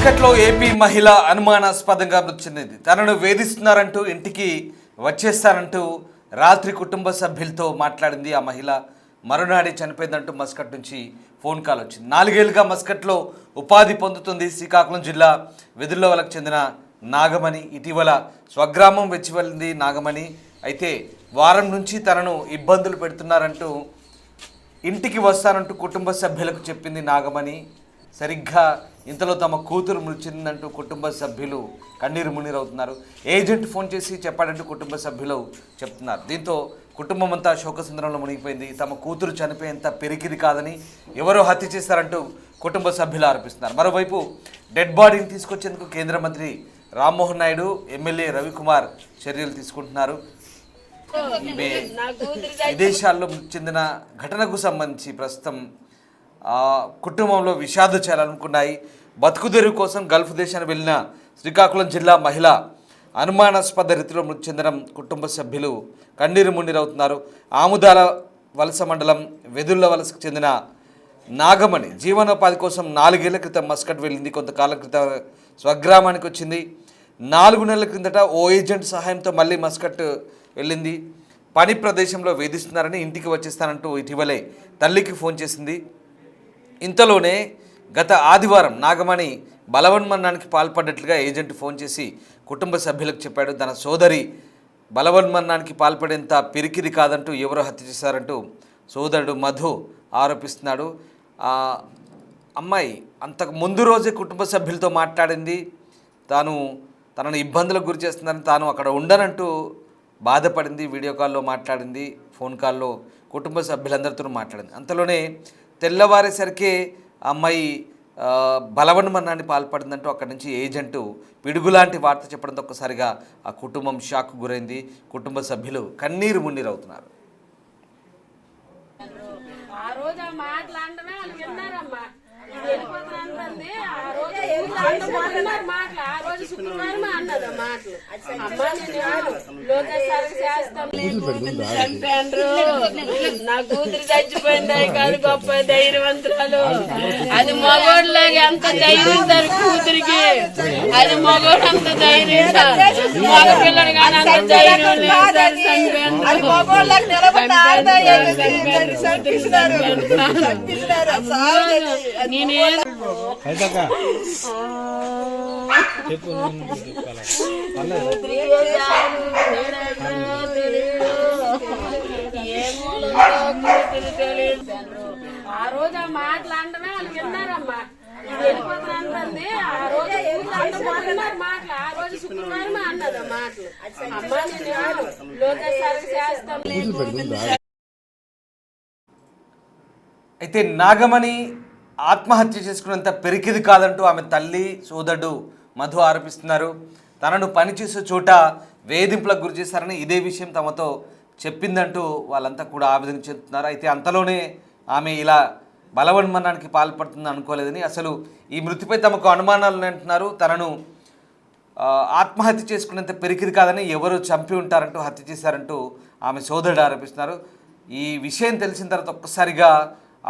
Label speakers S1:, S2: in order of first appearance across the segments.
S1: మస్కట్లో AP మహిళ అనుమానాస్పదంగా మృతి చెందింది. తనను వేధిస్తున్నారంటూ ఇంటికి వచ్చేస్తానంటూ రాత్రి కుటుంబ సభ్యులతో మాట్లాడింది. ఆ మహిళ మరునాడే చనిపోయిందంటూ మస్కట్ నుంచి ఫోన్ కాల్ వచ్చింది. 4 ఏళ్లుగా మస్కట్లో ఉపాధి పొందుతుంది. శ్రీకాకుళం జిల్లా వెదుర్లవలకు చెందిన నాగమణి. ఇటీవల స్వగ్రామం వెచ్చి వెళ్ళింది నాగమణి. అయితే వారం నుంచి తనను ఇబ్బందులు పెడుతున్నారంటూ ఇంటికి వస్తానంటూ కుటుంబ సభ్యులకు చెప్పింది నాగమణి. సరిగ్గా ఇంతలో తమ కూతురు మృతి చెందిందంటూ కుటుంబ సభ్యులు కన్నీరు మున్నీరవుతున్నారు. ఏజెంట్ ఫోన్ చేసి చెప్పాడంటూ కుటుంబ సభ్యులు చెప్తున్నారు. దీంతో కుటుంబం అంతా శోకసుందరంలో మునిగిపోయింది. తమ కూతురు చనిపోయేంత పెరికిది కాదని ఎవరో హత్య చేశారంటూ కుటుంబ సభ్యులు ఆరోపిస్తున్నారు. మరోవైపు డెడ్ బాడీని తీసుకొచ్చేందుకు కేంద్ర మంత్రి రామ్మోహన్ నాయుడు, ఎమ్మెల్యే రవికుమార్ చర్యలు తీసుకుంటున్నారు. విదేశాల్లో మృతి చెందిన ఘటనకు సంబంధించి ప్రస్తుతం కుటుంబంలో విషాదచాలనుకున్నాయి. బతుకుదెరువు కోసం గల్ఫ్ దేశానికి వెళ్ళిన శ్రీకాకుళం జిల్లా మహిళ అనుమానాస్పద రీతిలో మృతి చెందడం కుటుంబ సభ్యులు కన్నీరు మున్నీరవుతున్నారు. ఆముదాల వలస మండలం వెదుర్ల వలసకు చెందిన నాగమణి జీవనోపాధి కోసం 4 ఏళ్ల క్రితం మస్కట్ వెళ్ళింది. కొంతకాలం క్రితం స్వగ్రామానికి వచ్చింది. 4 నెలల క్రిందట ఓ ఏజెంట్ సహాయంతో మళ్ళీ మస్కట్ వెళ్ళింది. పని ప్రదేశంలో వేధిస్తున్నారని ఇంటికి వచ్చేస్తానంటూ ఇటీవలే తల్లికి ఫోన్ చేసింది. ఇంతలోనే గత ఆదివారం నాగమణి బలవన్మరణానికి పాల్పడ్డట్లుగా ఏజెంట్ ఫోన్ చేసి కుటుంబ సభ్యులకు చెప్పాడు. తన సోదరి బలవన్మరణానికి పాల్పడేంత పిరికిది కాదంటూ ఎవరో హత్య చేశారంటూ సోదరుడు మధు ఆరోపిస్తున్నాడు. అమ్మాయి అంతకు ముందు రోజే కుటుంబ సభ్యులతో మాట్లాడింది. తనను ఇబ్బందులకు గురి చేస్తుందని, తాను అక్కడ ఉండనంటూ బాధపడింది. వీడియో కాల్లో మాట్లాడింది, ఫోన్ కాల్లో కుటుంబ సభ్యులందరితో మాట్లాడింది. అంతలోనే తెల్లవారేసరికే అమ్మాయి బలవన్మరణాన్ని పాల్పడిందంటూ అక్కడి నుంచి ఏజెంటు పిడుగులాంటి వార్త చెప్పడంతో ఒక్కసారిగా ఆ కుటుంబం షాక్ గురైంది. కుటుంబ సభ్యులు కన్నీరు మున్నీరవుతున్నారు.
S2: నా కూతురు చచ్చిపోయింది కాదు, గొప్ప ధైర్యవంతురాలు. అది మగోళ్ళలాగా ఎంత ధైర్యం సార్ కూతురికి. అది మగోడు అంత ధైర్యం సార్, మగ పిల్లడు కానీ అంత ధైర్యం లేదు సార్. ఆ రోజు ఆ మాటలు అంటనే వాళ్ళు విన్నారమ్మా. వెళ్ళిపోతానంటుంది. ఆ రోజు మాటలు, ఆ రోజు శుక్రవారం అన్నది ఆ మాటలు. అమ్మా నేను లోకేశ్వరికి చేస్తాం.
S1: అయితే నాగమణి ఆత్మహత్య చేసుకున్నంత పెరికిది కాదంటూ ఆమె తల్లి, సోదరుడు మధు ఆరోపిస్తున్నారు. తనను పనిచేసే చోట వేధింపులకు గురి చేశారని, ఇదే విషయం తమతో చెప్పిందంటూ వాళ్ళంతా కూడా ఆవేదన చెందుతున్నారు. అయితే అంతలోనే ఆమె ఇలా బలవన్మరణానికి పాల్పడుతుంది అనుకోలేదని, అసలు ఈ మృతిపై తమకు అనుమానాలు అంటున్నారు. తనను ఆత్మహత్య చేసుకునేంత పెరికిది కాదని ఎవరు చంపి ఉంటారంటూ, హత్య చేశారంటూ ఆమె సోదరుడు ఆరోపిస్తున్నారు. ఈ విషయం తెలిసిన తర్వాత ఒక్కసారిగా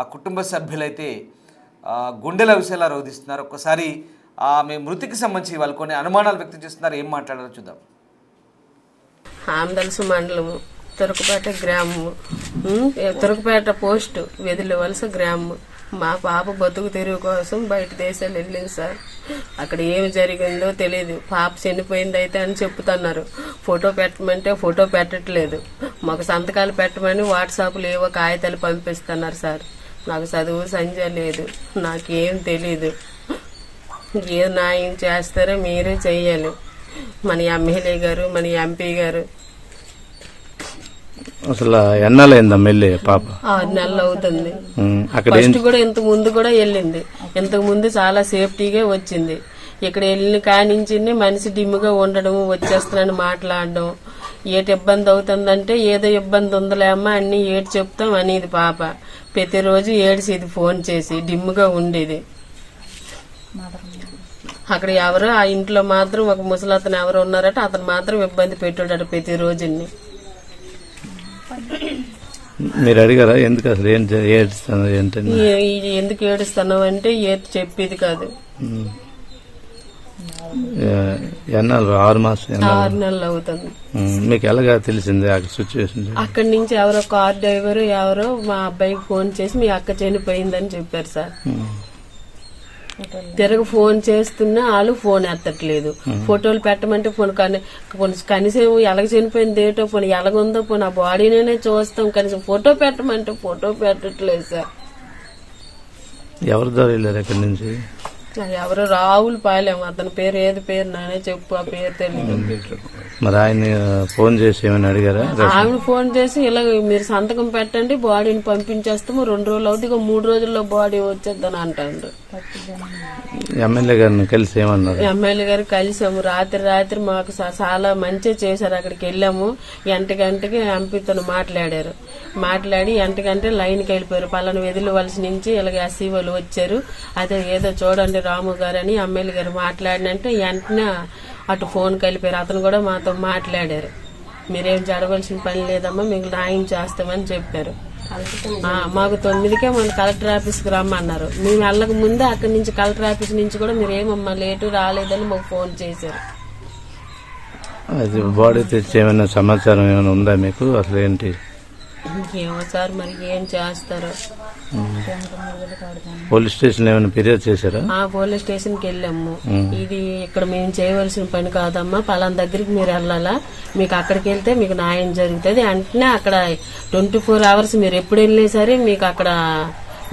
S1: ఆ కుటుంబ సభ్యులైతే గుండెల విషయాలా రోధిస్తున్నారు. ఒక్కసారి ఆమె మృతికి సంబంధించి వాళ్ళు కొన్ని అనుమానాలు వ్యక్తం చేస్తున్నారు. ఏం మాట్లాడారో చూద్దాం.
S2: ఆమదలస మండలము, తురకపేట గ్రామము, తురకపేట పోస్ట్, వెదుల వలస గ్రామము. మా పాప బతుకు తెరువు కోసం బయట దేశాలు వెళ్ళింది సార్. అక్కడ ఏమి జరిగిందో తెలియదు. పాప చనిపోయింది అయితే అని చెప్తున్నారు. ఫోటో పెట్టమంటే ఫోటో పెట్టట్లేదు. మాకు సంతకాలు పెట్టమని వాట్సాప్లో ఏవో కాగితాలు పంపిస్తున్నారు సార్. నాకు చదువు సంధ్య లేదు, నాకేం తెలీదు. ఏ న్యాయం చేస్తారో మీరే చెయ్యాలి. మన ఎమ్మెల్యే గారు, మన ఎంపీ గారు.
S3: అసలు ఎన్నాళ్ళైందా మెల్లి పాప?
S2: 6 నెలలు అవుతుంది. ఫస్ట్ కూడా ఇంతకు ముందు కూడా వెళ్ళింది. ఇంతకు ముందు చాలా సేఫ్టీగా వచ్చింది. ఇక్కడ వెళ్ళిన కానించి మనిషి డిమ్ముగా ఉండడం, వచ్చేస్తానని మాట్లాడడం. ఏటి ఇబ్బంది అవుతుందంటే ఏదో ఇబ్బంది ఉందలేమ్మా అన్ని ఏటి చెప్తాం అనేది పాప. ప్రతిరోజు ఏడిసేది ఫోన్ చేసి, డిమ్ముగా ఉండేది. అక్కడ ఎవరో ఆ ఇంట్లో మాత్రం ఒక ముసలతను ఎవరు ఉన్నారట, అతను మాత్రం ఇబ్బంది పెట్టాడట ప్రతిరోజుని.
S3: మీరు అడిగారా ఎందుకు అసలు ఏడుస్తాను
S2: ఎందుకు ఏడుస్తాను అంటే చెప్పేది కాదు.
S3: ఎన్నాళ్ళు 6 మాసం
S2: 6 నెలలు అవుతుంది.
S3: మీకు ఎలాగా తెలిసింది ఆ సిచ్యువేషన్?
S2: అక్కడి నుంచి ఎవరో కార్ డ్రైవర్ ఎవరో మా అబ్బాయికి ఫోన్ చేసి మీ అక్క చనిపోయిందని చెప్పారు సార్. తిరగ ఫోన్ చేస్తున్నా వాళ్ళు ఫోన్ ఎత్తట్లేదు. ఫోటోలు పెట్టమంటే ఫోన్ కనీసం ఎలాగ చనిపోయింది ఏటో పోనీ ఎలాగుందో పోనీ ఆ బాడీనే చూస్తాం, కనీసం ఫోటో పెట్టమంటే ఫోటో పెట్టట్లేదు సార్.
S3: ఎవరి ద్వారా వెళ్ళారు ఎక్కడి నుంచి?
S2: ఎవరో రావులు పాలేము, అతని పేరు ఏది పేరు నానే చెప్పు, ఆ పేరు తెలియదు.
S3: మరి ఆయన ఫోన్ చేసి ఏమైనా అడిగారా?
S2: ఆమె ఫోన్ చేసి ఇలా మీరు సంతకం పెట్టండి బాడీని పంపించేస్తాము, 2 రోజులు అవుతుంది, 3 రోజుల్లో బాడీ వచ్చేద్దని అంటారు.
S3: ఎమ్మెల్యే గారిని కలిసి ఏమన్నారు?
S2: ఎమ్మెల్యే గారు కలిసాము. రాత్రి మాకు చాలా మంచిగా చేశారు. అక్కడికి వెళ్ళాము. గంటకి ఎంపీతో మాట్లాడి గంటకంటే లైన్కి వెళ్ళిపోయారు. పలానా వెదిలివలసి నుంచి ఇలాగ ఎస్సీ వాళ్ళు వచ్చారు, అదే ఏదో చూడండి రాము గారు అని ఎమ్మెల్యే గారు మాట్లాడినంటే వెంటనే అటు ఫోన్ కలిపారు. అతను కూడా మాతో మాట్లాడారు. మీరేం జరగవలసిన పని లేదమ్మా, మీకు న్యాయం చేస్తామని చెప్పారు. మాకు 9కే మన కలెక్టర్ ఆఫీస్కి రమ్మన్నారు. మేము వెళ్ళక ముందే అక్కడి నుంచి కలెక్టర్ ఆఫీస్ నుంచి కూడా మీరు ఏమమ్మా లేటు రాలేదని మాకు ఫోన్ చేశారు.
S3: అది బాడీ తెచ్చి ఏమైనా సమాచారం ఏమైనా ఉందా మీకు? అసలు ఏంటి
S2: ఏమో సార్ మరి ఏం చేస్తారు.
S3: పోలీస్ స్టేషన్ ఏమైనా ఫిర్యాదు చేశారా?
S2: పోలీస్ స్టేషన్ కి వెళ్ళాము. ఇది ఇక్కడ మేము చేయవలసిన పని కాదమ్మా, పలానా దగ్గరికి మీరు వెళ్ళాలా, మీకు అక్కడికి వెళ్తే మీకు న్యాయం జరుగుతుంది అంటే అక్కడ 24 hours మీరు ఎప్పుడు వెళ్ళినా సరే మీకు అక్కడ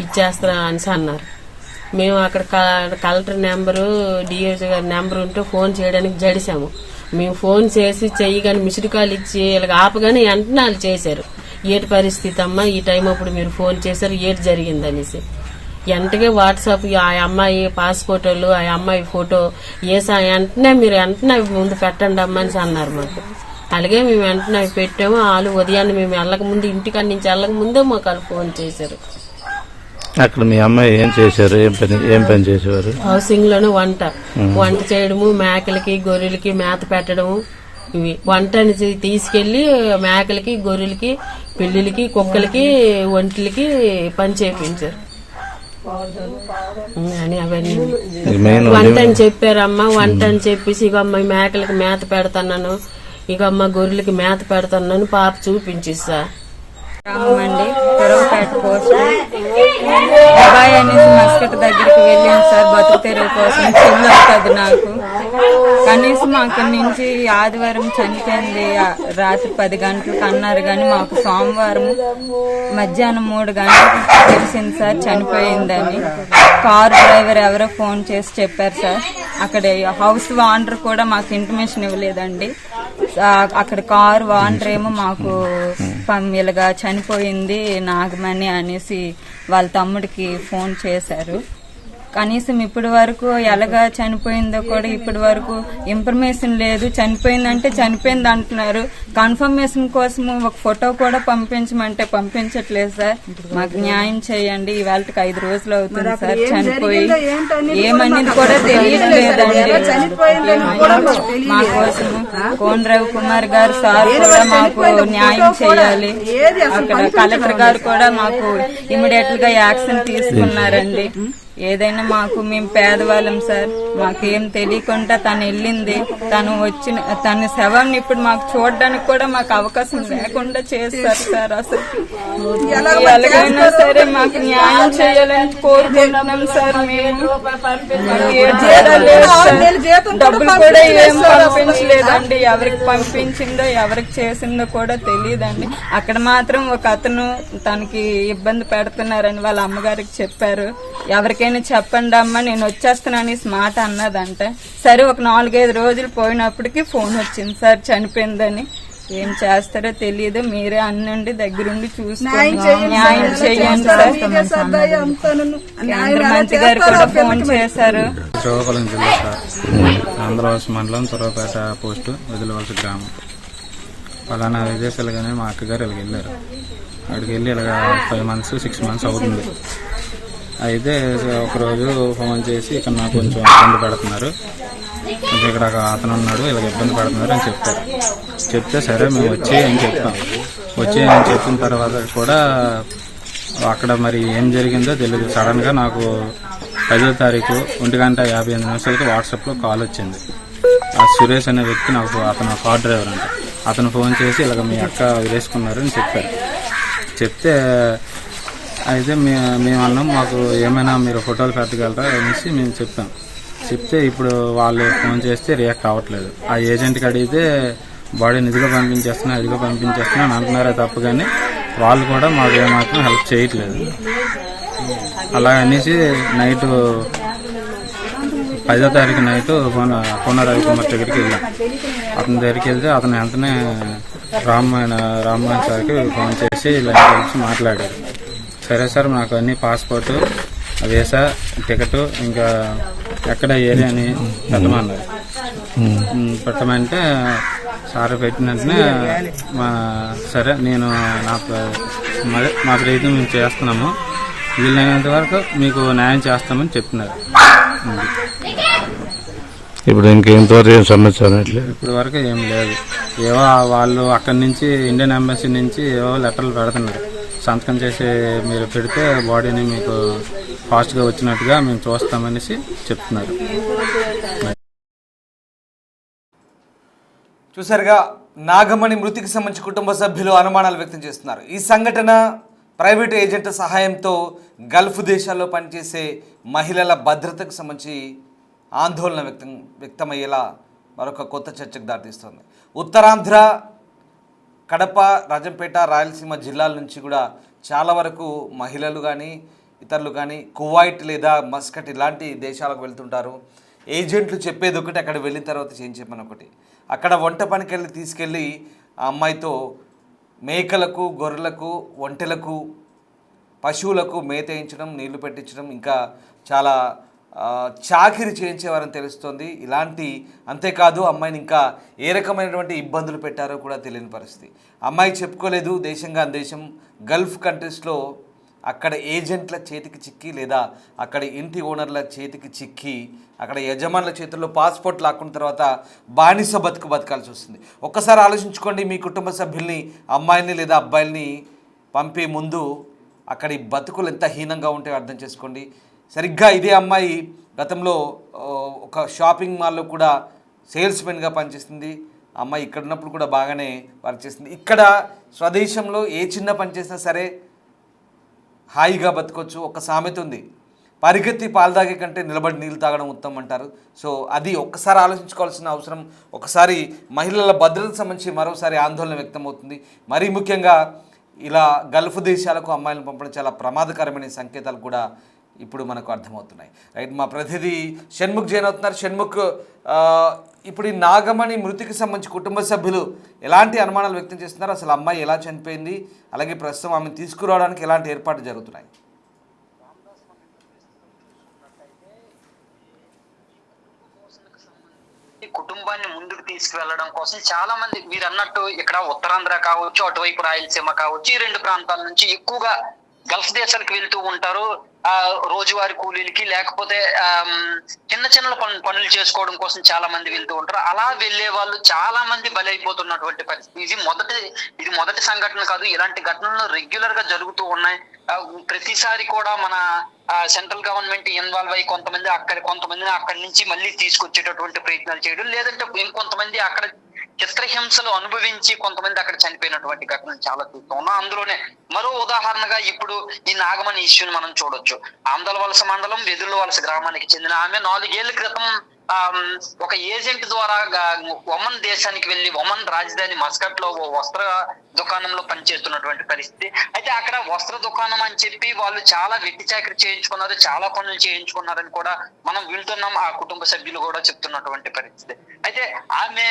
S2: ఇచ్చేస్తారా అని అన్నారు. మేము అక్కడ కలెక్టర్ నెంబరు డిఎస్ గారి నెంబర్ ఉంటే ఫోన్ చేయడానికి జడిసాము. మేము ఫోన్ చేసి చెయ్యగానే మిస్డ్ కాల్ ఇచ్చి ఇలా ఆపగానే వెంటనే వాళ్ళు చేశారు. ఏటి పరిస్థితి అమ్మా, ఈ టైం అప్పుడు మీరు ఫోన్ చేశారు, ఏటి జరిగిందనేసి వెంటనే వాట్సాప్ ఆ అమ్మాయి పాస్పోర్ట్లు ఆ అమ్మాయి ఫోటో వెంటనే మీరు వెంటనే ముందు పెట్టండి అమ్మా అని అన్నారు మాకు. అలాగే మేము వెంటనే పెట్టాము. వాళ్ళు ఉదయాన్నే మేము వెళ్ళక ముందు, ఇంటికాడి నుంచి వెళ్ళక ముందే మాకు వాళ్ళు ఫోన్ చేశారు.
S3: అక్కడ మీ అమ్మాయి ఏం చేశారు? ఏం పని చేసేవారు?
S2: హౌసింగ్ లోనే వంట చేయడము, మేకలకి గొర్రెలకి మేత పెట్టడము, ఇవి వంటని తీసుకెళ్లి మేకలకి గొర్రెలకి పిల్లిలకి కుక్కలకి ఒంటిలకి పని చేయించారు అని అవన్నీ వంట అని చెప్పారమ్మా. వంట అని చెప్పేసి ఇక అమ్మ మేకలకి మేత పెడతాను, ఇక అమ్మ గొర్రెలకి మేత పెడతాను పాప చూపించిస్తా
S4: అండి. తెరవపేట పోస్ట్ అబ్బాయి అనేసి మస్కట్ దగ్గరికి వెళ్ళాను సార్, బతుకు తెరువు కోసం. చెల్లి వస్తుంది నాకు. కనీసం అక్కడి నుంచి ఆదివారం చనిపోయింది రాత్రి 10 గంటలకు అన్నారు, కానీ మాకు సోమవారం మధ్యాహ్నం 3 గంటలకు తెలిసింది సార్ చనిపోయిందని. కారు డ్రైవర్ ఎవరో ఫోన్ చేసి చెప్పారు సార్. అక్కడ హౌస్ ఓనర్ కూడా మాకు ఇంటిమేషన్ ఇవ్వలేదండి. అక్కడ కారు ఓనర్ ఏమో మాకు ఇలాగా చనిపోయింది నాగమణి అనేసి వాళ్ళ తమ్ముడికి ఫోన్ చేశారు. కనీసం ఇప్పటి వరకు ఎలాగా చనిపోయిందో కూడా ఇప్పటి వరకు ఇన్ఫర్మేషన్ లేదు. చనిపోయిందంటే చనిపోయింది అంటున్నారు. కన్ఫర్మేషన్ కోసం ఒక ఫోటో కూడా పంపించమంటే పంపించట్లేదు సార్. మాకు న్యాయం చేయండి. ఇవాళకి 5 రోజులు అవుతుంది సార్ చనిపోయి. ఏమనేది కూడా తెలియట్లేదండి. మా కోసం కోన రవికుమార్ గారు సార్ కూడా మాకు న్యాయం చేయాలి. అక్కడ కలెక్టర్ గారు కూడా మాకు ఇమీడియట్ గా యాక్షన్ తీసుకున్నారండి. ఏదైనా మాకు మేము పేదవాళ్ళం సార్, మాకేం తెలియకుండా తను వెళ్ళింది. తన శవాన్ని ఇప్పుడు మాకు చూడడానికి కూడా మాకు అవకాశం లేకుండా చేస్తారు సార్. అసలు ఎలాగైనా సరే మాకు న్యాయం చేయాలని కోరుకుంటున్నాం సార్. మేము డబ్బులు కూడా ఏం పంపించలేదండి. ఎవరికి పంపించిందో ఎవరికి చేసిందో కూడా తెలియదండి. అక్కడ మాత్రం ఒక అతను తనకి ఇబ్బంది పెడుతున్నారని వాళ్ళ అమ్మగారికి చెప్పారు. ఎవరికైనా చెప్పండి అమ్మా నేను వచ్చేస్తున్నాను మాట అన్నదంటే, సరే ఒక 4-5 రోజులు పోయినప్పటికీ ఫోన్ వచ్చింది సార్ చనిపోయిందని. ఏం చేస్తారో తెలియదు, మీరే అన్నండి దగ్గరుండి చూసుకోండి, న్యాయం చేయండి సార్. కేంద్ర మంత్రి గారు కూడా ఫోన్ చేశారు.
S5: శ్రీకాకుళం జిల్లా సార్, ఆంధ్రవలస మండలం తురవపేట పోస్టు వెదిలివలస గ్రామం. పలానా విదేశాలుగానే మా అక్కగారు ఇలాగ వెళ్ళారు. అక్కడికి వెళ్ళి ఇలాగ 5 months 6 months అవుతుంది. అయితే ఒకరోజు ఫోన్ చేసి ఇక్కడ నాకు కొంచెం ఇబ్బంది పెడుతున్నారు, ఇక్కడ అతను ఉన్నాడు ఇలాగ ఇబ్బంది పెడుతున్నారు అని చెప్పారు. చెప్తే సరే మేము వచ్చి అని చెప్పాం. వచ్చి అని చెప్పిన తర్వాత కూడా అక్కడ మరి ఏం జరిగిందో తెలియదు. సడన్గా నాకు 10వ తారీఖు 1:58 వాట్సాప్లో కాల్ వచ్చింది. ఆ సురేష్ అనే వ్యక్తి అతను కార్ డ్రైవర్ అంట. అతను ఫోన్ చేసి ఇలాగ మీ అక్క వేసుకున్నారు అని చెప్పారు. చెప్తే అయితే మేము అన్నాం, మాకు ఏమైనా మీరు ఫోటోలు పెట్టగలరా అనేసి మేము చెప్పాం. చెప్తే ఇప్పుడు వాళ్ళు ఫోన్ చేస్తే రియాక్ట్ అవ్వట్లేదు. ఆ ఏజెంట్కి అడిగితే బాడీని ఇదిగా పంపించేస్తున్నా అని అంటున్నారే తప్ప కానీ వాళ్ళు కూడా మాకు ఏమాత్రం హెల్ప్ చేయట్లేదు. అలా అనేసి నైట్ 10వ తారీఖు నైట్ కోన రవికుమార్ దగ్గరికి వెళ్ళాం. అతని దగ్గరికి వెళ్తే అతను వెంటనే రామ్మోహన్ సార్కి ఫోన్ చేసి ఇలా కలిసి మాట్లాడారు. సరే సార్, నాకు అన్ని పాస్పోర్టు, వీసా, టికెట్, ఇంకా ఎక్కడ ఏరియా అని పెట్టమన్నారు. పెట్టమంటే సార్ పెట్టినట్టునే సరే నేను మా ప్రయత్నం మేము చేస్తున్నాము, వీలైనంత వరకు మీకు న్యాయం చేస్తామని చెప్తున్నారు.
S3: ఇప్పుడు ఇంకెంతవరకు ఏం సమాచారం?
S5: ఇప్పటి వరకు ఏం లేదు. ఏవో వాళ్ళు అక్కడి నుంచి ఇండియన్ ఎంబసీ నుంచి ఏవో లెటర్లు పెడుతున్నారు. సంతకం చేసి మీరు పెడితే బాడీని మీకు ఫాస్ట్గా వచ్చినట్టుగా మేము చూస్తామనేసి చెప్తున్నారు.
S1: చూసారుగా, నాగమణి మృతికి సంబంధించి కుటుంబ సభ్యులు అనుమానాలు వ్యక్తం చేస్తున్నారు. ఈ సంఘటన ప్రైవేటు ఏజెంట్ సహాయంతో గల్ఫ్ దేశాల్లో పనిచేసే మహిళల భద్రతకు సంబంధించి ఆందోళన వ్యక్తమయ్యేలా మరొక కొత్త చర్చకు దారితీస్తుంది. ఉత్తరాంధ్ర, కడప, రాజంపేట, రాయలసీమ జిల్లాల నుంచి కూడా చాలా వరకు మహిళలు కానీ ఇతరులు కానీ కువైట్ లేదా మస్కట్ ఇలాంటి దేశాలకు వెళ్తుంటారు. ఏజెంట్లు చెప్పేది ఒకటి, అక్కడ వెళ్ళిన తర్వాత చేయించేమని ఒకటి. అక్కడ వంట పనికి తీసుకెళ్ళి ఆ అమ్మాయితో మేకలకు, గొర్రెలకు, ఒంటెలకు, పశువులకు మేత వేయించడం, నీళ్లు పెట్టించడం, ఇంకా చాలా చాకిరి చేయించేవారని తెలుస్తోంది. అంతేకాదు అమ్మాయిని ఇంకా ఏ రకమైనటువంటి ఇబ్బందులు పెట్టారో కూడా తెలియని పరిస్థితి. అమ్మాయి చెప్పుకోలేదు. దేశంగా దేశం గల్ఫ్ కంట్రీస్లో అక్కడ ఏజెంట్ల చేతికి చిక్కి లేదా అక్కడ ఇంటి ఓనర్ల చేతికి చిక్కి అక్కడ యజమానుల చేతుల్లో పాస్పోర్ట్ లాక్కున్న తర్వాత బానిస బతకాల్సి వస్తుంది. ఒక్కసారి ఆలోచించుకోండి, మీ కుటుంబ సభ్యుల్ని, అమ్మాయిని లేదా అబ్బాయిల్ని పంపే ముందు అక్కడి బతుకులు ఎంత హీనంగా ఉంటాయో అర్థం చేసుకోండి. సరిగ్గా ఇదే అమ్మాయి గతంలో ఒక షాపింగ్ మాల్లో కూడా సేల్స్మెన్గా పనిచేస్తుంది. అమ్మాయి ఇక్కడ ఉన్నప్పుడు కూడా బాగానే వర్క్ చేస్తుంది. ఇక్కడ స్వదేశంలో ఏ చిన్న పని చేసినా సరే హాయిగా బతకొచ్చు. ఒక సామెత ఉంది, పరిగెత్తి పాలు తాగే కంటే నిలబడి నీళ్ళు తాగడం ఉత్తమం అంటారు. సో అది ఒక్కసారి ఆలోచించుకోవాల్సిన అవసరం. ఒకసారి మహిళల భద్రతకు సంబంధించి మరోసారి ఆందోళన వ్యక్తమవుతుంది. మరీ ముఖ్యంగా ఇలా గల్ఫ్ దేశాలకు అమ్మాయిలను పంపడం చాలా ప్రమాదకరమైన సంకేతాలు కూడా ఇప్పుడు మనకు అర్థమవుతున్నాయి. రైట్, మా ప్రతినిధి షణ్ముఖ్ జైన్ అవుతున్నారు. షణ్ముఖ్, ఇప్పుడు ఈ నాగమణి మృతికి సంబంధించి కుటుంబ సభ్యులు ఎలాంటి అనుమానాలు వ్యక్తం చేస్తున్నారు? అసలు అమ్మాయి ఎలా చనిపోయింది, అలాగే ప్రస్తుతం ఆమెను తీసుకురావడానికి ఎలాంటి ఏర్పాట్లు జరుగుతున్నాయి?
S6: కుటుంబాన్ని ముందుకు తీసుకువెళ్ళడం కోసం చాలా మంది, మీరు అన్నట్టు ఇక్కడ ఉత్తరాంధ్ర కావచ్చు, అటువైపు రాయలసీమ కావచ్చు, ఈ రెండు ప్రాంతాల నుంచి ఎక్కువగా గల్ఫ్ దేశాలకు వెళ్తూ ఉంటారు. రోజువారీ కూలీలకి, లేకపోతే చిన్న చిన్న పనులు చేసుకోవడం కోసం చాలా మంది వెళ్తూ ఉంటారు. అలా వెళ్లే వాళ్ళు చాలా మంది బలైపోతున్నటువంటి పరిస్థితి. ఇది మొదటి సంఘటన కాదు. ఇలాంటి ఘటనలు రెగ్యులర్ గా జరుగుతూ ఉన్నాయి. ప్రతిసారి కూడా మన సెంట్రల్ గవర్నమెంట్ ఇన్వాల్వ్ అయ్యి కొంతమందిని అక్కడి నుంచి మళ్ళీ తీసుకొచ్చేటటువంటి ప్రయత్నాలు చేయడం, లేదంటే ఇంకొంతమంది అక్కడ చిత్రహింసలు అనుభవించి కొంతమంది అక్కడ చనిపోయినటువంటి ఘటనలు చాలా చూస్తూ ఉన్నాం. అందులోనే మరో ఉదాహరణగా ఇప్పుడు ఈ నాగమణి ఇష్యూని మనం చూడొచ్చు. ఆందలవలస మండలం వెదురువలస గ్రామానికి చెందిన ఆమె 4 ఏళ్ల క్రితం ఒక ఏజెంట్ ద్వారా ఒమన్ దేశానికి వెళ్లి ఒమన్ రాజధాని మస్కట్ లో వస్త్ర దుకాణంలో పనిచేస్తున్నటువంటి పరిస్థితి. అయితే అక్కడ వస్త్ర దుకాణం అని చెప్పి వాళ్ళు చాలా వెట్టి చాకరీ చేయించుకున్నారు, చాలా పనులు చేయించుకున్నారని కూడా మనం వింటున్నాం. ఆ కుటుంబ సభ్యులు కూడా చెప్తున్నటువంటి పరిస్థితి. అయితే ఆమె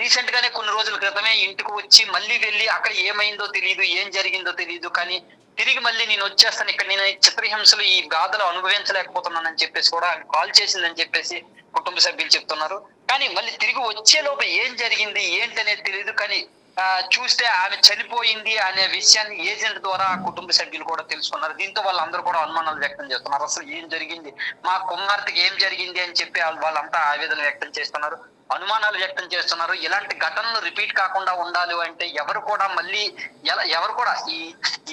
S6: రీసెంట్ గానే కొన్ని రోజుల క్రితమే ఇంటికి వచ్చి మళ్ళీ వెళ్ళి అక్కడ ఏమైందో తెలియదు, ఏం జరిగిందో తెలియదు, కానీ తిరిగి మళ్ళీ నేను వచ్చేస్తాను, ఇక్కడ నేను చిత్రహింసలు ఈ బాధలు అనుభవించలేకపోతున్నానని చెప్పేసి కూడా కాల్ చేసిందని చెప్పేసి కుటుంబ సభ్యులు చెప్తున్నారు. కానీ మళ్ళీ తిరిగి వచ్చే లోపు ఏం జరిగింది ఏంటనేది తెలియదు. కానీ చూస్తే ఆమె చనిపోయింది అనే విషయాన్ని ఏజెంట్ ద్వారా కుటుంబ సభ్యులు కూడా తెలుసుకున్నారు. దీంతో వాళ్ళందరూ కూడా అనుమానాలు వ్యక్తం చేస్తున్నారు. అసలు ఏం జరిగింది, మా కుమార్తెకి ఏం జరిగింది అని చెప్పి వాళ్ళంతా ఆవేదన వ్యక్తం చేస్తున్నారు. అనుమానాలు వ్యక్తం చేస్తున్నారు. ఇలాంటి ఘటనలు రిపీట్ కాకుండా ఉండాలి అంటే ఎవరు కూడా మళ్ళీ ఎవరు కూడా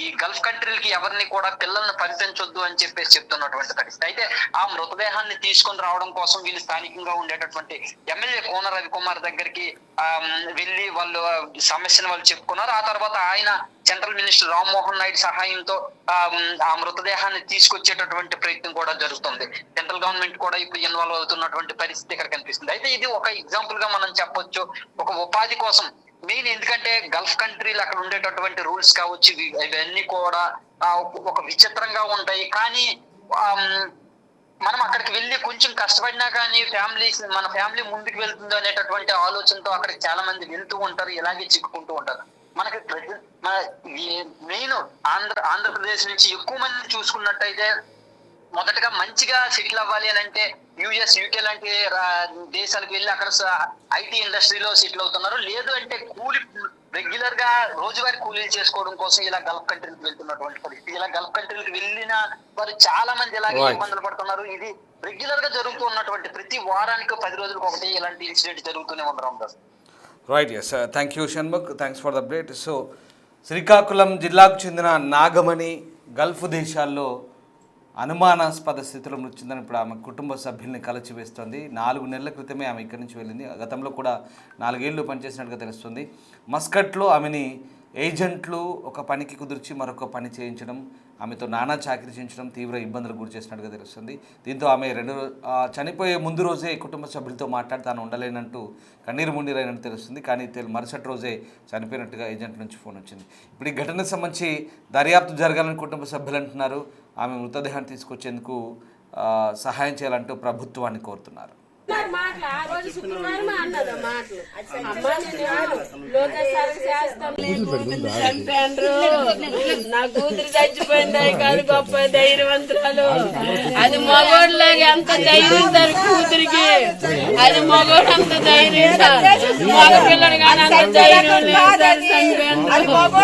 S6: ఈ గల్ఫ్ కంట్రీలకి ఎవరిని కూడా పిల్లల్ని పంపించొద్దు అని చెప్పేసి చెప్తున్నటువంటి పరిస్థితి. అయితే ఆ మృతదేహాన్ని తీసుకొని రావడం కోసం వీళ్ళు స్థానికంగా ఉండేటటువంటి ఎమ్మెల్యే కోన రవికుమార్ దగ్గరికి వెళ్ళి వాళ్ళు సమస్యను వాళ్ళు చెప్పుకున్నారు. ఆ తర్వాత ఆయన సెంట్రల్ మినిస్టర్ రామ్మోహన్ నాయుడు సహాయంతో ఆ మృతదేహాన్ని తీసుకొచ్చేటటువంటి ప్రయత్నం కూడా జరుగుతుంది. సెంట్రల్ గవర్నమెంట్ కూడా ఇప్పుడు ఇన్వాల్వ్ అవుతున్నటువంటి పరిస్థితి ఇక్కడ కనిపిస్తుంది. అయితే ఇది ఒక ఎగ్జాంపుల్ గా మనం చెప్పొచ్చు, ఒక ఉపాధి కోసం మెయిన్. ఎందుకంటే గల్ఫ్ కంట్రీలు అక్కడ ఉండేటటువంటి రూల్స్ కావచ్చు, ఇవన్నీ కూడా ఒక విచిత్రంగా ఉంటాయి. కానీ మనం అక్కడికి వెళ్ళి కొంచెం కష్టపడినా కానీ మన ఫ్యామిలీ ముందుకు వెళ్తుందో అనేటటువంటి ఆలోచనతో అక్కడికి చాలా మంది వెళ్తూ ఉంటారు, ఇలాగే చిక్కుకుంటూ ఉంటారు. మనకి మెయిన్ ఆంధ్రప్రదేశ్ నుంచి ఎక్కువ మంది చూసుకున్నట్టయితే మొదటగా మంచిగా సెటిల్ అవ్వాలి అని అంటే యుఎస్, యూకే లాంటి దేశాలకు వెళ్ళి అక్కడ ఐటీ ఇండస్ట్రీలో సెటిల్ అవుతున్నారు. లేదు అంటే రెగ్యులర్ గా రోజువారీ కూలీలు చేసుకోవడం కోసం ఇలా గల్ఫ్ కంట్రీలకు వెళ్తున్నటువంటి పరిస్థితి. ఇలా గల్ఫ్ కంట్రీలకు వెళ్ళిన వారు చాలా మంది ఇలాగే ఇబ్బందులు పడుతున్నారు. ఇది రెగ్యులర్ గా జరుగుతూ ఉన్నటువంటి ప్రతి వారానికి 10 రోజులకు ఒకటి ఇలాంటి ఇన్సిడెంట్ జరుగుతూనే ఉండడం.
S1: Right, yes, thank you Shanmukh, thanks for the update. So Srikakulam జిల్లాకు చెందిన నాగమణి గల్ఫ్ దేశాల్లో అనుమానాస్పద స్థితిలో మృతి చెందిన ఇప్పుడు ఆమె కుటుంబ సభ్యుల్ని కలచివేస్తోంది. 4 నెలల క్రితమే ఆమె ఇక్కడి నుంచి వెళ్ళింది. గతంలో కూడా 4 ఏళ్ళు పనిచేసినట్టుగా తెలుస్తుంది. మస్కట్లో ఆమెని ఏజెంట్లు ఒక పనికి కుదిర్చి మరొక పని చేయించడం, ఆమెతో నానా చాకరీ చేయించడం, తీవ్ర ఇబ్బందులకు గురి చేసినట్టుగా తెలుస్తుంది. దీంతో ఆమె చనిపోయే ముందు రోజే కుటుంబ సభ్యులతో మాట్లాడి తాను ఉండలేనంటూ కన్నీరు మున్నీరైనట్టు తెలుస్తుంది. కానీ మరుసటి రోజే చనిపోయినట్టుగా ఏజెంట్ నుంచి ఫోన్ వచ్చింది. ఇప్పుడు ఈ ఘటనకు సంబంధించి దర్యాప్తు జరగాలని కుటుంబ సభ్యులు అంటున్నారు. ఆమె మృతదేహాన్ని తీసుకొచ్చేందుకు సహాయం చేయాలంటూ ప్రభుత్వాన్ని కోరుతున్నారు.
S2: నా కూతురు చచ్చిపోయింది కాదు, గొప్ప ధైర్యవంతురాలు. అది మగోళ్ళకి ఎంత ధైర్యం సార్ కూతురికి, అది మగోడు అంత ధైర్యం సార్, మగ పిల్లడు కానీ అంత ధైర్యం లేదు సార్.